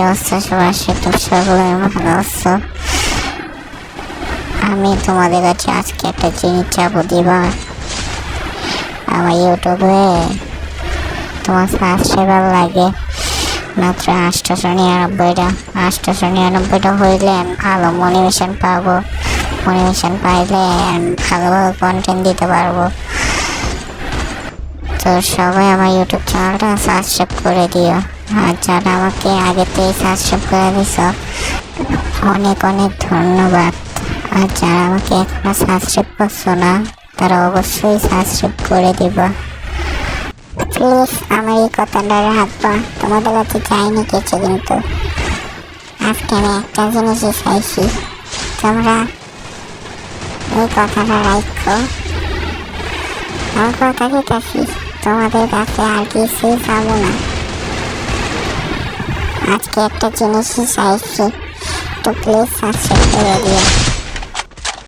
অবস্থা সবার? তো সকলের ভালো আছো? আমি তোমাদের কাছে আজকে একটা জিনিস চাবো দিবা। আমার ইউটিউবে তোমার সাবস্ক্রাইবার লাগে মাত্র 899টা হইলে ভালো মোটিভেশন পাবো। মোটিভেশন পাইলে ভালো ভালো কন্টেন্ট দিতে পারবো। তো সবাই আমার ইউটিউব চ্যানেলটা সাবস্ক্রাইব করে দিও। আর যারা আমাকে আগে থেকে সাবস্ক্রাইব করে দিছ অনেক অনেক ধন্যবাদ। আর যারা আমাকে এখনো সাবস্ক্রাইব করছো না তারা অবশ্যই সাবস্ক্রাইব করে দিবা। প্লিজ আমার এই কথাটা রাখবা, তোমাদের কাছে চাইনি কিছু, কিন্তু আজকে আমি একটা জিনিসই চাইছি, তোমরা এই কথাটা রাখো। আমার কথা দিতেছি, তোমাদের কাছে আর কিছুই চাবো না। আজকে একটা জিনিসই চাইছি, তো প্লিজ সাবস্ক্রাইব করে দিও।